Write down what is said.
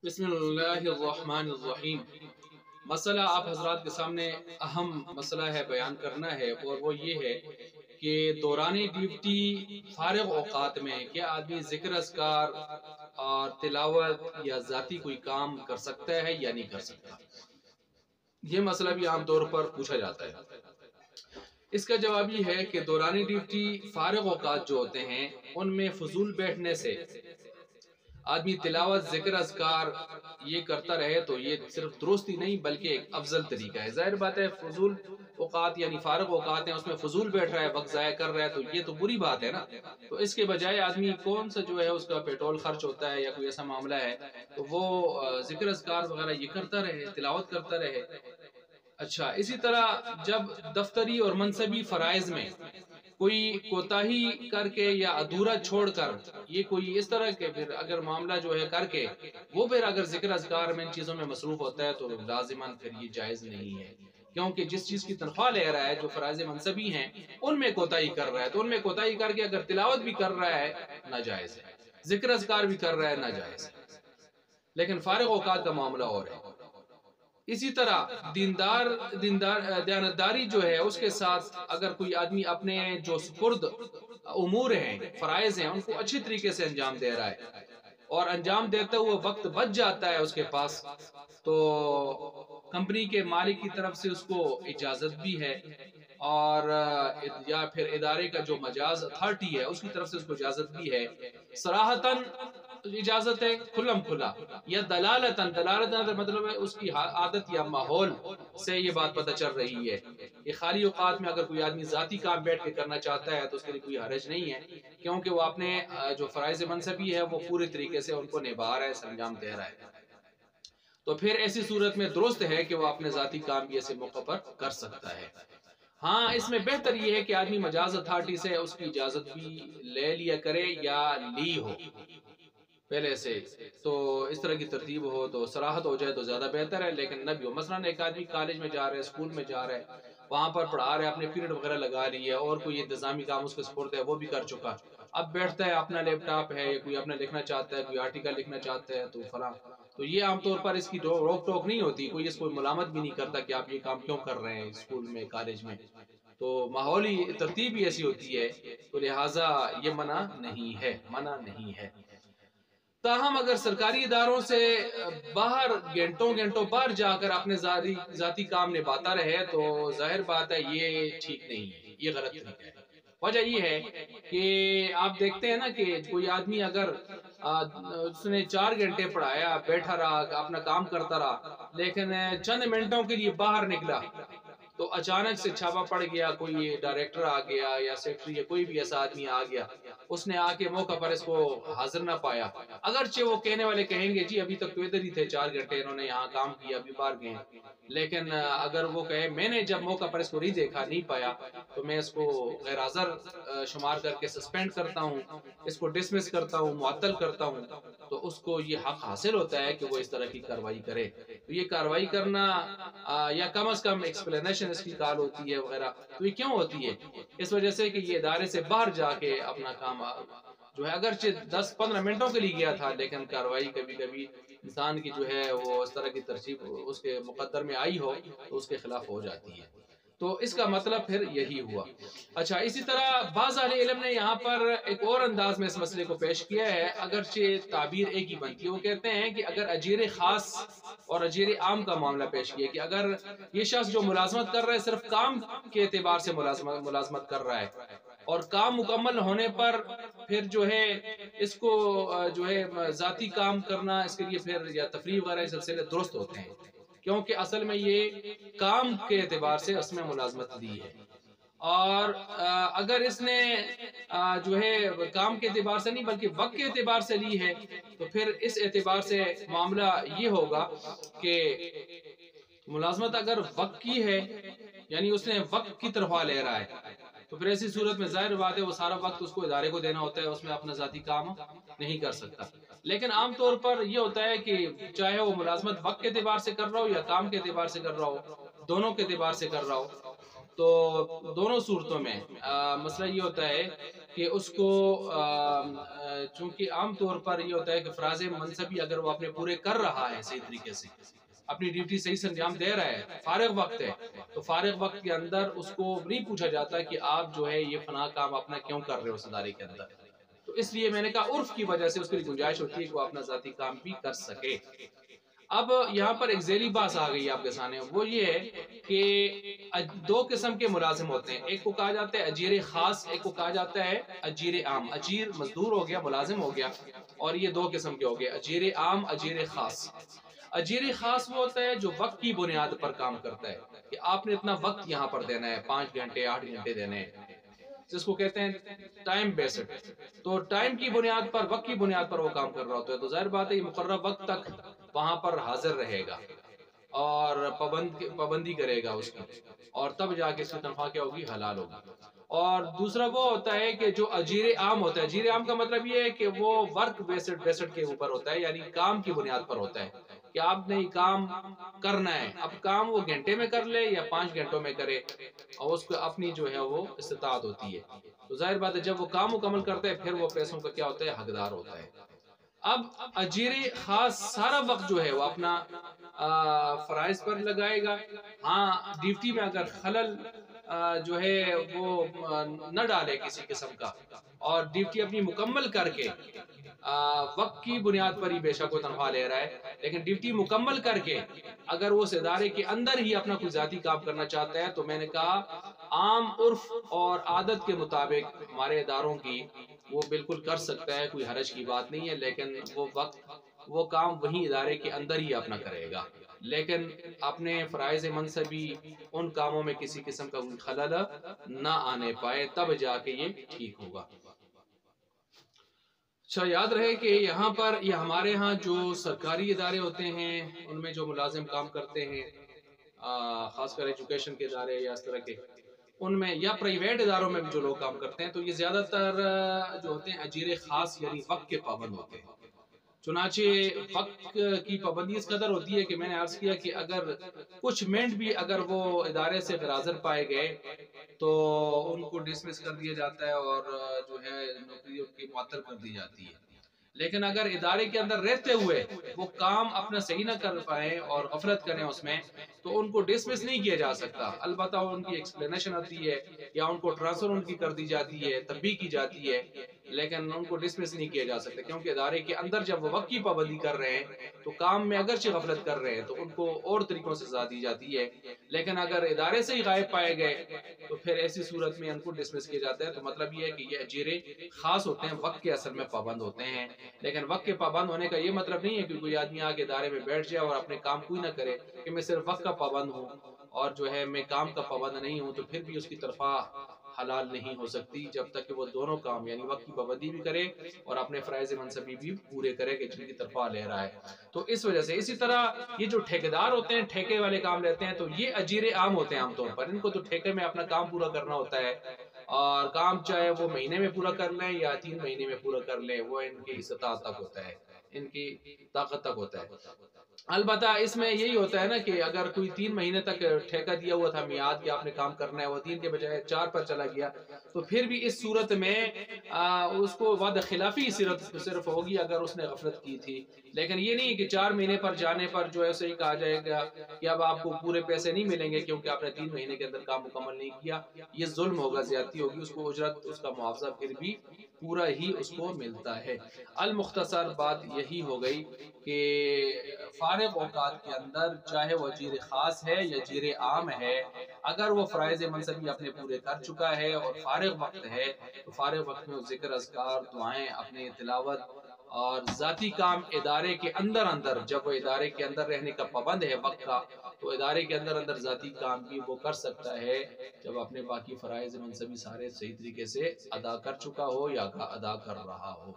بسم اللہ الرحمن الرحیم۔ مسئلہ آپ حضرات کے سامنے اہم مسئلہ ہے، بیان کرنا ہے، اور وہ یہ ہے کہ دوران ڈیوٹی فارغ اوقات میں کیا آدمی ذکر اذکار اور تلاوت یا ذاتی کوئی کام کر سکتا ہے یا نہیں کر سکتا؟ یہ مسئلہ بھی عام طور پر پوچھا جاتا ہے۔ اس کا جواب یہ ہے کہ دوران ڈیوٹی فارغ اوقات جو ہوتے ہیں ان میں فضول بیٹھنے سے آدمی تلاوت ذکر اذکار یہ کرتا رہے تو یہ صرف درستی نہیں بلکہ ایک افضل طریقہ ہے۔ ظاہر بات ہے فضول اوقات یعنی فارغ اوقات ہیں، اس میں فضول بیٹھ رہا ہے، وقت ضائع کر رہا ہے، تو یہ تو بری بات ہے نا۔ تو اس کے بجائے آدمی کون سا جو ہے اس کا پیٹرول خرچ ہوتا ہے یا کوئی ایسا معاملہ ہے تو وہ ذکر اذکار وغیرہ یہ کرتا رہے، تلاوت کرتا رہے۔ اچھا، اسی طرح جب دفتری اور منصبی فرائض میں کوئی کوتاہی کر کے یا ادھورا چھوڑ کر یہ کوئی اس طرح کے پھر اگر معاملہ جو ہے کر کے وہ پھر اگر ذکر اذکار میں ان چیزوں میں مصروف ہوتا ہے تو لازماً پھر یہ جائز نہیں ہے، کیونکہ جس چیز کی تنخواہ لے رہا ہے جو فرائض منصبی ہیں ان میں کوتاہی کر رہا ہے، تو ان میں کوتاہی کر کے اگر تلاوت بھی کر رہا ہے ناجائز ہے، ذکر اذکار بھی کر رہا ہے ناجائز ہے، لیکن فارغ اوقات کا معاملہ اور ہے۔ اسی طرح دیانتداری جو ہے اس کے ساتھ اگر کوئی آدمی اپنے جو سپرد امور ہیں، فرائض ہیں، ان کو اچھی طریقے سے انجام دے رہا ہے اور انجام دیتے ہوئے وقت بچ جاتا ہے اس کے پاس، تو کمپنی کے مالک کی طرف سے اس کو اجازت بھی ہے، اور یا پھر ادارے کا جو مجاز اتھارٹی ہے اس کی طرف سے اس کو اجازت بھی ہے، صراحتاً اجازت ہے کھلم کھلا، یا دلالتاً مطلب ہے اس کی عادت یا ماحول سے یہ بات پتہ چل رہی ہے کہ خالی اوقات میں اگر کوئی آدمی ذاتی کام بیٹھ کے کرنا چاہتا ہے تو اس کے لیے کوئی حرج نہیں ہے، کیونکہ وہ اپنے جو فرائض منصبی ہے وہ پورے طریقے سے ان کو نبھا رہا ہے، انجام دے رہا ہے، تو پھر ایسی صورت میں درست ہے کہ وہ اپنے ذاتی کام بھی ایسے موقع پر کر سکتا ہے۔ ہاں، اس میں بہتر یہ ہے کہ آدمی مجاز اتھارٹی سے اس کی اجازت بھی لے لیا کرے یا لی ہو پہلے سے، تو اس طرح کی ترتیب ہو تو صراحت ہو جائے تو زیادہ بہتر ہے، لیکن نہ بھی ہو۔ مثلا ایک آدمی کالج میں جا رہا ہے، اسکول میں جا رہا ہے، وہاں پر پڑھا رہا ہے، اپنے پیریڈ وغیرہ لگا رہی ہے اور کوئی انتظامی کام اس کے سپرد ہے وہ بھی کر چکا، اب بیٹھتا ہے، اپنا لیپ ٹاپ ہے، کوئی اپنا لکھنا چاہتا ہے، کوئی آرٹیکل لکھنا چاہتا ہے تو فلاں، تو یہ عام طور پر اس کی روک ٹوک نہیں ہوتی، کوئی اس کو ملامت بھی نہیں کرتا کہ آپ یہ کام کیوں کر رہے ہیں اسکول میں کالج میں، تو ماحولی ترتیب بھی ایسی ہوتی ہے، تو لہٰذا یہ منع نہیں ہے۔ تاہم اگر سرکاری اداروں سے باہر گھنٹوں باہر جا کر اپنے ذاتی کام نبھاتا رہے تو ظاہر بات ہے یہ ٹھیک نہیں ہے، یہ غلط طریقہ ہے۔ وجہ یہ ہے کہ آپ دیکھتے ہیں نا کہ کوئی آدمی اگر اس نے 4 گھنٹے پڑھایا، بیٹھا رہا، اپنا کام کرتا رہا، لیکن چند منٹوں کے لیے باہر نکلا تو اچانک سے چھاپا پڑ گیا، کوئی ڈائریکٹر آ گیا یا سیکٹری یا کوئی بھی ایسا آدمی آ گیا، اس نے آ کے موقع پر اس کو حاضر نہ پایا، اگرچہ وہ کہنے والے کہیں گے جی ابھی تک تو ادھر ہی تھے، 4 گھنٹے انہوں نے یہاں کام کیا، ابھی باہر گئے، لیکن اگر وہ کہے میں نے جب موقع پر اس کو نہیں دیکھا، نہیں پایا، تو میں اس کو غیر حاضر شمار کر کے سسپینڈ کرتا ہوں، اس کو ڈسمس کرتا ہوں، معطل کرتا ہوں، تو اس کو یہ حق حاصل ہوتا ہے کہ وہ اس طرح کی کارروائی کرے۔ تو یہ کارروائی کرنا یا کم از کم ایکسپلینیشن اس کی کال ہوتی ہے وغیرہ، تو یہ کیوں ہوتی ہے؟ اس وجہ سے کہ یہ ادارے سے باہر جا کے اپنا کام جو ہے اگرچہ 10-15 منٹوں کے لیے گیا تھا، لیکن کارروائی کبھی کبھی انسان کی جو ہے وہ اس طرح کی ترتیب اس کے مقدر میں آئی ہو تو اس کے خلاف ہو جاتی ہے، تو اس کا مطلب پھر یہی ہوا۔ اچھا، اسی طرح بعض اہل علم نے یہاں پر ایک اور انداز میں اس مسئلے کو پیش کیا ہے، اگرچہ تعبیر ایک ہی بنتی ہے، وہ کہتے ہیں کہ اگر اجیر خاص اور اجیر عام کا معاملہ پیش کیا کہ اگر یہ شخص جو ملازمت کر رہا ہے صرف کام کے اعتبار سے ملازمت کر رہا ہے اور کام مکمل ہونے پر پھر جو ہے اس کو جو ہے ذاتی کام کرنا اس کے لیے پھر یا تفریح وغیرہ سلسلے درست ہوتے ہیں، کیونکہ اصل میں یہ کام کے اعتبار سے اس میں ملازمت لی ہے، اور اگر اس نے جو ہے کام کے اعتبار سے نہیں بلکہ وقت کے اعتبار سے لی ہے تو پھر اس اعتبار سے معاملہ یہ ہوگا کہ ملازمت اگر وقت کی ہے یعنی اس نے وقت کی تنخواہ لے رہا ہے تو پھر ایسی صورت میں ظاہر بات ہے وہ سارا وقت اس کو ادارے کو دینا ہوتا ہے، اس میں اپنا ذاتی کام نہیں کر سکتا، لیکن عام طور پر یہ ہوتا ہے کہ چاہے وہ ملازمت وقت کے اعتبار سے کر رہا ہو یا کام کے اعتبار سے کر رہا ہو، دونوں کے اعتبار سے کر رہا ہو، تو دونوں صورتوں میں مسئلہ یہ ہوتا ہے کہ اس کو چونکہ عام طور پر یہ ہوتا ہے کہ فراز منصبی اگر وہ اپنے پورے کر رہا ہے صحیح طریقے سے، اپنی ڈیوٹی صحیح سے انجام دے رہا ہے، فارغ وقت ہے، تو فارغ وقت کے اندر اس کو نہیں پوچھا جاتا کہ آپ جو ہے یہ فلاں کام اپنا کیوں کر رہے ہو اس ادارے کے اندر. تو اس لیے میں نے کہا عرف کی وجہ سے اس کی گنجائش ہوتی ہے کہ وہ اپنا ذاتی کام بھی کر سکے. اب یہاں پر ایک ذیلی بات آ گئی آپ کے سامنے، وہ یہ ہے کہ دو قسم کے ملازم ہوتے ہیں، ایک کو کہا جاتا ہے اجیر خاص، ایک کو کہا جاتا ہے اجیر عام. اجیر مزدور ہو گیا، ملازم ہو گیا، اور یہ دو قسم کے ہو گئے، اجیر عام، اجیر خاص. اجیر خاص وہ ہوتا ہے جو وقت کی بنیاد پر کام کرتا ہے، کہ آپ نے اتنا وقت یہاں پر دینا ہے، 5 گھنٹے 8 گھنٹے دینے ہیں، جس کو کہتے ہیں ٹائم بیسڈ. تو ٹائم کی بنیاد پر، وقت کی بنیاد پر وہ کام کر رہا ہوتا ہے، تو ظاہر بات ہے یہ مقررہ وقت تک وہاں پر حاضر رہے گا اور پابندی کرے گا اس کی، اور تب جا کے اس کی تنخواہ کیا ہوگی، حلال ہوگی. اور دوسرا وہ ہوتا ہے کہ جو اجیر عام ہوتا ہے. اجیر عام کا مطلب یہ ہے کہ وہ ورک بیسڈ کے اوپر ہوتا ہے، یعنی کام کی بنیاد پر ہوتا ہے کہ آپ نے یہ کام کرنا ہے. اب کام وہ گھنٹے میں کر لے یا 5 گھنٹوں میں کرے، اور اس کو اپنی جو ہے وہ استطاعت ہوتی ہے. تو ظاہر بات ہے جب وہ کام مکمل کرتا ہے پھر وہ پیسوں کا کیا ہوتا ہے، حقدار ہوتا ہے. اب اجیر خاص سارا وقت جو ہے وہ اپنا فرائض پر لگائے گا. ہاں ڈیوٹی میں اگر خلل جو ہے وہ نہ ڈالے کسی قسم کا، اور ڈیوٹی اپنی مکمل کر کے وقت کی بنیاد پر ہی بے شک وہ تنخواہ لے رہا ہے، لیکن ڈیوٹی مکمل کر کے اگر وہ اس ادارے کے اندر ہی اپنا کوئی ذاتی کام کرنا چاہتا ہے، تو میں نے کہا عام عرف اور عادت کے مطابق ہمارے اداروں کی وہ بالکل کر سکتا ہے، کوئی حرج کی بات نہیں ہے. لیکن وہ وقت، وہ کام وہی ادارے کے اندر ہی اپنا کرے گا، لیکن اپنے فرائض منصبی ان کاموں میں کسی قسم کا کوئی خلل نہ آنے پائے، تب جا کے یہ ٹھیک ہوگا. اچھا یاد رہے کہ یہاں پر یہ ہمارے ہاں جو سرکاری ادارے ہوتے ہیں ان میں جو ملازم کام کرتے ہیں، خاص کر ایجوکیشن کے ادارے یا اس طرح کے، ان میں یا پرائیویٹ اداروں میں بھی جو لوگ کام کرتے ہیں، تو یہ زیادہ تر جو ہوتے ہیں اجیر خاص یعنی وقت کے پابند ہوتے ہیں. چنانچہ وقت کی پابندی اس قدر ہوتی ہے کہ میں نے عرض کیا کہ اگر کچھ منٹ بھی اگر وہ ادارے سے غیر حاضر پائے گئے تو ان کو ڈسمس کر دیا جاتا ہے، اور جو ہے نوکری ان کی معطل کر دی جاتی ہے. لیکن اگر ادارے کے اندر رہتے ہوئے وہ کام اپنا صحیح نہ کر پائیں اور غفلت کریں اس میں، تو ان کو ڈسمس نہیں کیا جا سکتا. البتہ ان کی ایکسپلینیشن آتی ہے یا ان کو ٹرانسفر ان کی کر دی جاتی ہے، تنبیہ کی جاتی ہے، لیکن ان کو ڈسمس نہیں کیا جا سکتا، کیونکہ ادارے کے اندر جب وہ وقت کی پابندی کر رہے ہیں تو کام میں اگرچہ غفلت کر رہے ہیں تو ان کو اور طریقوں سے سزا دی جاتی ہے. لیکن اگر ادارے سے ہی غائب پائے گئے تو پھر ایسی صورت میں ان کو ڈسمس کیا جاتا ہے. تو مطلب یہ ہے کہ یہ اجیرے خاص ہوتے ہیں، وقت کے اصل میں پابند ہوتے ہیں. لیکن وقت کے پابند ہونے کا یہ مطلب نہیں ہے کہ کوئی آدمی آ کے ادارے میں بیٹھ جائے اور اپنے کام کوئی نہ کرے، کہ میں صرف وقت کا پابند ہوں اور جو ہے میں کام کا پابند نہیں ہوں، تو پھر بھی اس کی تنخواہ حلال نہیں ہو سکتی جب تک کہ وہ دونوں کام یعنی وقت کی پابندی بھی کرے اور اپنے فرائض منصبی بھی پورے کرے کہ جن کی تنخواہ لے رہا ہے. تو اس وجہ سے اسی طرح یہ جو ٹھیکیدار ہوتے ہیں، ٹھیکے والے کام لیتے ہیں، تو یہ اجیر عام ہوتے ہیں عام طور پر. ان کو تو ٹھیکے میں اپنا کام پورا کرنا ہوتا ہے، اور کام چاہے وہ مہینے میں پورا کر لیں یا 3 مہینے میں پورا کر لیں، وہ ان کی استطاعت تک ہوتا ہے، ان کی طاقت تک ہوتا ہے. البتہ اس میں یہی ہوتا ہے نا کہ اگر کوئی 3 مہینے تک ٹھیکہ دیا ہوا تھا میعاد کہ آپ نے کام کرنا ہے، وہ 3 کے بجائے 4 پر چلا گیا، تو پھر بھی اس صورت میں اس کو وعدہ خلافی صرف ہوگی اگر اس نے غفلت کی تھی. لیکن یہ نہیں کہ 4 مہینے پر جانے پر جو ایسے ہی کہا جائے گا کہ اب آپ کو پورے پیسے نہیں ملیں گے کیونکہ آپ نے 3 مہینے کے اندر کام مکمل نہیں کیا. یہ ظلم ہوگا، زیادتی ہوگی. اس کو اجرت، اس کا معاوضہ پھر بھی پورا ہی اس کو ملتا ہے. المختصر بات یہی ہو گئی کہ فارغ اوقات کے اندر چاہے وہ اجیر خاص ہے یا اجیر عام ہے، اگر وہ فرائض منصبی اپنے پورے کر چکا ہے اور فارغ وقت ہے، تو فارغ وقت میں وہ ذکر، اذکار، دعائیں، اپنی تلاوت اور ذاتی کام ادارے کے اندر جب وہ ادارے کے اندر رہنے کا پابند ہے وقت کا، تو ادارے کے اندر ذاتی کام بھی وہ کر سکتا ہے جب اپنے باقی فرائض منصبی سارے صحیح طریقے سے ادا کر چکا ہو یا ادا کر رہا ہو.